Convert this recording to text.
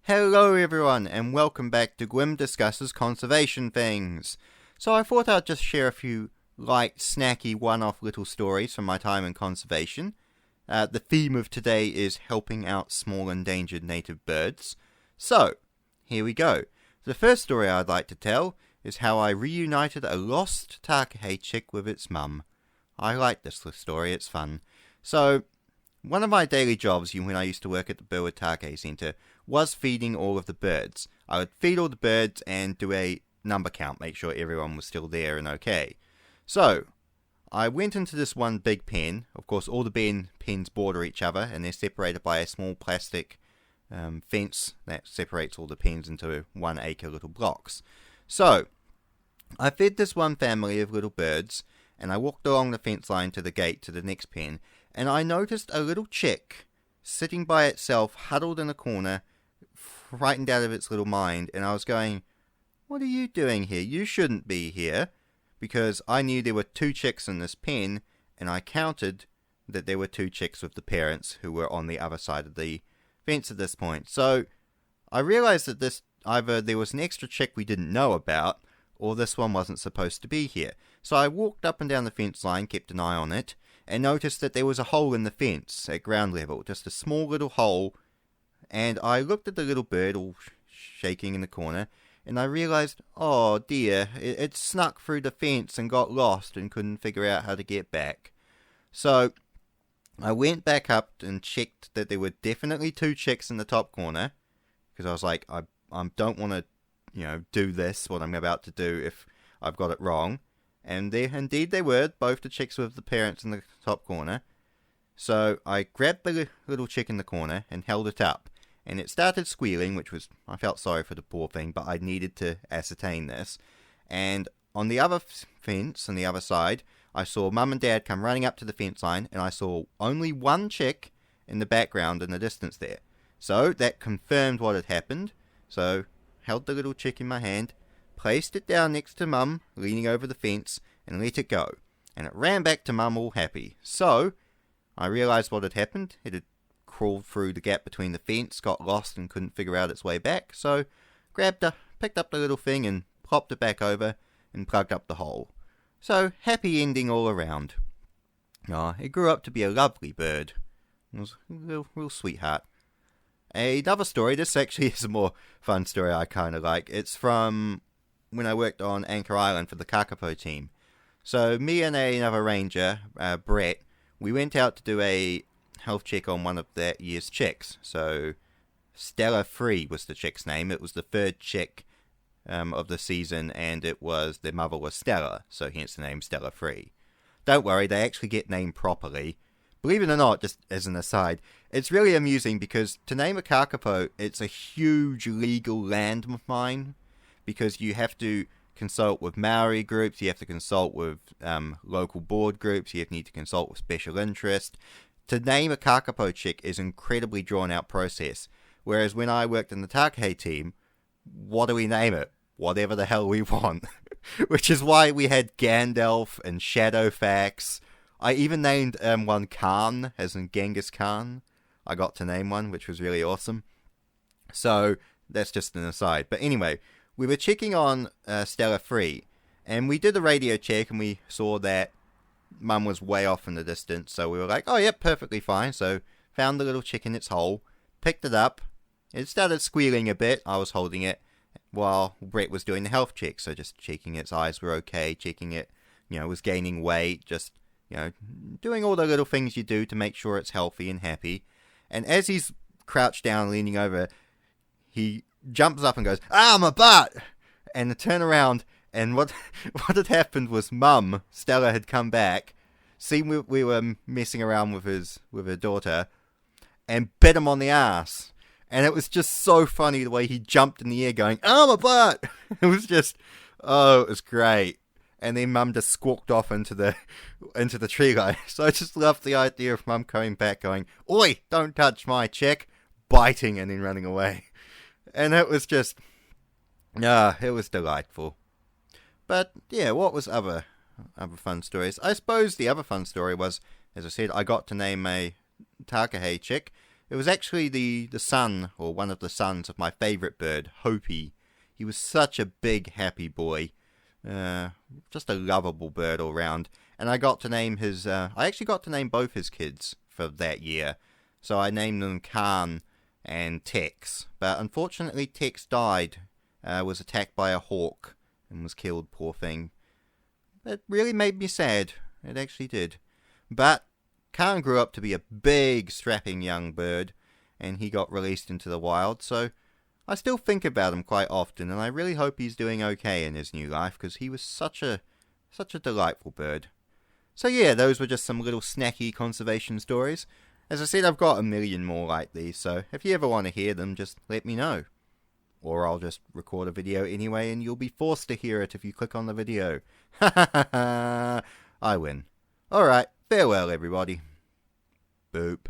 Hello everyone, and welcome back to Gwimbs Discusses Conservation Things. So I thought I'd just share a few light, snacky, one-off little stories from my time in conservation. The theme of today is helping out small endangered native birds. So, here we go. The first story I'd like to tell is how I reunited a lost Takahe chick with its mum. I like this story, it's fun. So, one of my daily jobs when I used to work at the Bill Takahe Centre was feeding all of the birds. I would feed all the birds and do a number count, make sure everyone was still there and okay. So, I went into this one big pen. Of course, all the pens border each other, and they're separated by a small plastic fence that separates all the pens into 1 acre little blocks. So, I fed this one family of little birds, and I walked along the fence line to the gate to the next pen, and I noticed a little chick sitting by itself, huddled in a corner, frightened out of its little mind, and I was going, "What are you doing here? You shouldn't be here," because I knew there were 2 chicks in this pen, and I counted that there were 2 chicks with the parents who were on the other side of the fence at this point. So I realized that either there was an extra chick we didn't know about, or this one wasn't supposed to be here. So I walked up and down the fence line, kept an eye on it, and noticed that there was a hole in the fence at ground level, just a small little hole, and I looked at the little bird all shaking in the corner, and I realized, oh dear, it snuck through the fence and got lost and couldn't figure out how to get back. So I went back up and checked that there were definitely 2 chicks in the top corner, because I was like, I don't want to, do this, what I'm about to do, if I've got it wrong. And indeed they were, both the chicks with the parents in the top corner. So I grabbed the little chick in the corner and held it up. And it started squealing, I felt sorry for the poor thing, but I needed to ascertain this. And on the other fence, on the other side, I saw Mum and Dad come running up to the fence line, and I saw only 1 chick in the background in the distance there. So that confirmed what had happened. So held the little chick in my hand, placed it down next to Mum, leaning over the fence, and let it go. And it ran back to Mum all happy. So I realised what had happened. It had crawled through the gap between the fence, got lost and couldn't figure out its way back. So picked up the little thing and plopped it back over and plugged up the hole. So happy ending all around. It grew up to be a lovely bird. It was a real sweetheart. Another story, this actually is a more fun story I kind of like. It's from when I worked on Anchor Island for the Kakapo team. So me and another ranger, Brett, we went out to do a health check on one of that year's chicks. So Stella Free was the chick's name. It was the 3rd chick of the season, and their mother was Stella, so hence the name Stella Free. Don't worry, they actually get named properly. Believe it or not, just as an aside, it's really amusing because to name a kakapo, it's a huge legal landmine, because you have to consult with Maori groups, you have to consult with local board groups, you need to consult with special interest. To name a kakapo chick is an incredibly drawn out process, whereas when I worked in the Takahe team, what do we name it? Whatever the hell we want. Which is why we had Gandalf and Shadowfax. I even named one Khan, as in Genghis Khan. I got to name one, which was really awesome. So, that's just an aside. But anyway, we were checking on Stella Free, and we did a radio check, and we saw that Mum was way off in the distance, so we were like, oh, yep, perfectly fine. So, found the little chick in its hole, picked it up. It started squealing a bit. I was holding it while Brett was doing the health check, so just checking its eyes were okay, checking it, was gaining weight, just doing all the little things you do to make sure it's healthy and happy. And as he's crouched down, leaning over, he jumps up and goes, "Ah, my butt!" And I turn around, and what had happened was Mum, Stella, had come back, seen we were messing around with her daughter, and bit him on the ass. And it was just so funny the way he jumped in the air going, "Ah, my butt!" It was just, it was great. And then Mum just squawked off into the tree line. So I just loved the idea of Mum coming back going, "Oi, don't touch my chick," biting and then running away. And it was just, it was delightful. But yeah, what was other fun stories? I suppose the other fun story was, as I said, I got to name a Takahe chick. It was actually the son, or one of the sons of my favourite bird, Hopi. He was such a big, happy boy. Just a lovable bird all round. And I got to name I actually got to name both his kids for that year. So I named them Khan and Tex. But unfortunately Tex died, was attacked by a hawk and was killed, poor thing. It really made me sad. It actually did. But Khan grew up to be a big, strapping young bird, and he got released into the wild, so I still think about him quite often, and I really hope he's doing okay in his new life, because he was such a delightful bird. So yeah, those were just some little snacky conservation stories. As I said, I've got a million more like these, so if you ever want to hear them, just let me know. Or I'll just record a video anyway, and you'll be forced to hear it if you click on the video. Ha ha ha ha! I win. Alright, farewell everybody. Boop.